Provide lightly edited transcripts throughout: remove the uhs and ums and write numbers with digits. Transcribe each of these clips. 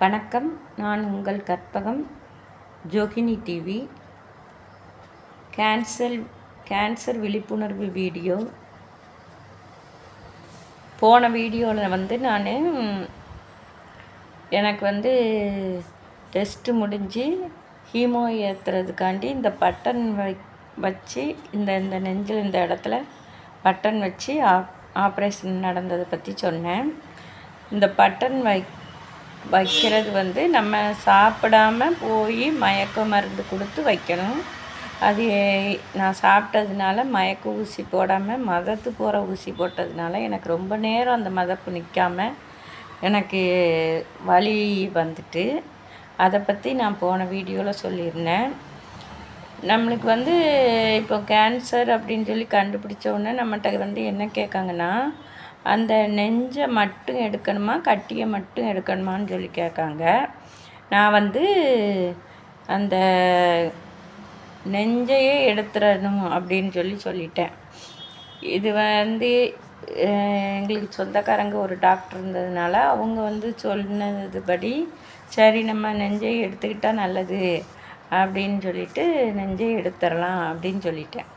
வணக்கம். நான் உங்கள் கற்பகம். ஜோகினி டிவி. கேன்சர் விழிப்புணர்வு வீடியோ. போன வீடியோவில் நான் எனக்கு டெஸ்ட்டு முடிஞ்சு ஹீமோ ஏற்றுறதுக்காண்டி இந்த பட்டன் வச்சு இந்த நெஞ்சில் இந்த இடத்துல பட்டன் வச்சு ஆப்ரேஷன் நடந்ததை பற்றி சொன்னேன். இந்த பட்டன் வைக்கிறது நம்ம சாப்பிடாம போய் மயக்க மருந்து கொடுத்து வைக்கணும். அது நான் சாப்பிட்டதுனால மயக்க ஊசி போடாமல் மதத்து போகிற ஊசி போட்டதுனால எனக்கு ரொம்ப நேரம் அந்த மதப்பு நிற்காம எனக்கு வலி வந்துட்டு, அதை பற்றி நான் போன வீடியோவில் சொல்லியிருந்தேன். நம்மளுக்கு இப்போ கேன்சர் அப்படின்னு சொல்லி கண்டுபிடிச்ச உடனே நம்மகிட்ட என்ன கேட்காங்கன்னா, அந்த நெஞ்சை மட்டும் எடுக்கணுமா கட்டியை மட்டும் எடுக்கணுமான்னு சொல்லி கேட்காங்க. நான் அந்த நெஞ்சையே எடுத்துடணும் அப்படின்னு சொல்லிட்டேன். இது எங்களுக்கு சொந்தக்காரங்க ஒரு டாக்டர் இருந்ததுனால அவங்க சொன்னதுபடி சரி நம்ம நெஞ்சை எடுத்துக்கிட்டால் நல்லது அப்படின்னு சொல்லிட்டு நெஞ்சை எடுத்துடலாம் அப்படின்னு சொல்லிட்டேன்.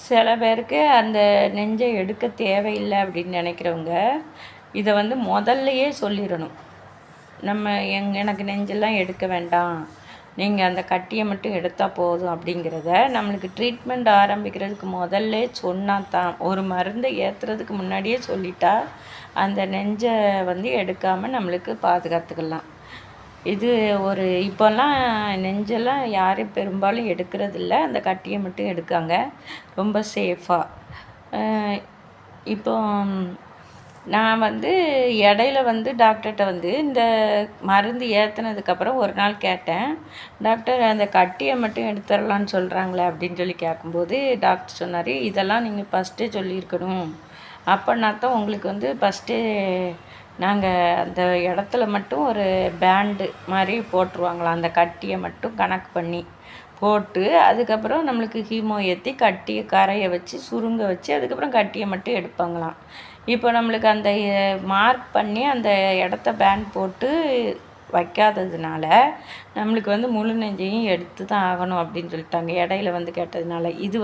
சில பேருக்கு அந்த நெஞ்சை எடுக்க தேவையில்லை அப்படின்னு நினைக்கிறவங்க இதை முதல்லையே சொல்லிடணும். எனக்கு நெஞ்செல்லாம் எடுக்க வேண்டாம், நீங்கள் அந்த கட்டியை மட்டும் எடுத்தால் போதும் அப்படிங்கிறத நம்மளுக்கு ட்ரீட்மெண்ட் ஆரம்பிக்கிறதுக்கு முதல்ல சொன்னால் தான், ஒரு மருந்தை ஏற்றுறதுக்கு முன்னாடியே சொல்லிட்டா அந்த நெஞ்சை எடுக்காமல் நம்மளுக்கு பாதுகாத்துக்கலாம். இது இப்போல்லாம் நெஞ்செல்லாம் யாரும் பெரும்பாலும் எடுக்கிறதில்ல, அந்த கட்டியை மட்டும் எடுக்காங்க ரொம்ப சேஃபாக. இப்போ நான் இடையில டாக்டர்கிட்ட இந்த மருந்து ஏற்றுனதுக்கப்புறம் ஒரு நாள் கேட்டேன், டாக்டர் அந்த கட்டியை மட்டும் எடுத்துடலான்னு சொல்கிறாங்களே அப்படின்னு சொல்லி கேட்கும்போது டாக்டர் சொன்னார், இதெல்லாம் நீங்கள் ஃபஸ்ட்டே சொல்லியிருக்கணும், அப்போனா தான் உங்களுக்கு ஃபஸ்ட்டே நாங்கள் அந்த இடத்துல மட்டும் ஒரு பேண்டு மாதிரி போட்டுருவாங்களாம், அந்த கட்டியை மட்டும் கணக்கு பண்ணி போட்டு அதுக்கப்புறம் நம்மளுக்கு ஹீமோ ஏற்றி கட்டியை கரையை வச்சு சுருங்க வச்சு அதுக்கப்புறம் கட்டியை மட்டும் எடுப்பாங்களாம். இப்போ நம்மளுக்கு அந்த மார்க் பண்ணி அந்த இடத்த பேண்ட் போட்டு வைக்காததுனால நம்மளுக்கு முழு நெஞ்சையும் எடுத்து தான் ஆகணும் அப்படின்னு சொல்லிட்டாங்க இடையில கேட்டதுனால. இது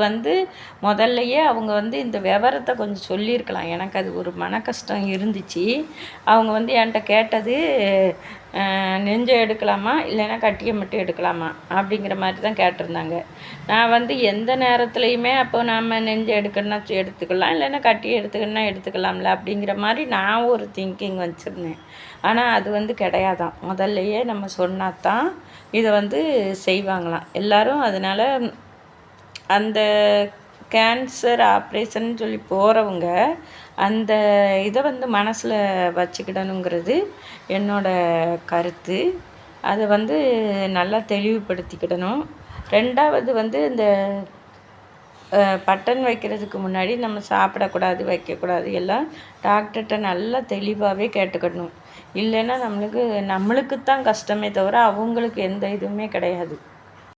முதல்லையே அவங்க இந்த விவரத்தை கொஞ்சம் சொல்லியிருக்கலாம். எனக்கு அது ஒரு மன கஷ்டம் இருந்துச்சு. அவங்க என்கிட்ட கேட்டது நெஞ்சை எடுக்கலாமா இல்லைன்னா கட்டியை மட்டும் எடுக்கலாமா அப்படிங்கிற மாதிரி தான் கேட்டிருந்தாங்க. நான் எந்த நேரத்துலையுமே அப்போ நாம் நெஞ்சை எடுக்கணும்னா எடுத்துக்கலாம், இல்லைன்னா கட்டியை எடுத்துக்கணுன்னா எடுத்துக்கலாம்ல அப்படிங்கிற மாதிரி நான் ஒரு திங்கிங் வச்சுருந்தேன். ஆனால் அது கிடையாதான். முதல்லையே நம்ம சொன்னால் தான் இதை செய்வாங்களாம் எல்லோரும். அதனால் அந்த கேன்சர் ஆப்ரேஷன் சொல்லி போகிறவங்க அந்த இதை மனசில் வச்சுக்கிடணுங்கிறது என்னோடய கருத்து. அதை நல்லா தெளிவுபடுத்திக்கிடணும். ரெண்டாவது இந்த பட்டன் வைக்கிறதுக்கு முன்னாடி நம்ம சாப்பிடக்கூடாது வைக்கக்கூடாது எல்லாம் டாக்டர்கிட்ட நல்லா தெளிவாகவே கேட்டுக்கணும். இல்லைன்னா நம்மளுக்கு தான் கஷ்டமே தவிர அவங்களுக்கு எந்த இதுவுமே கிடையாது.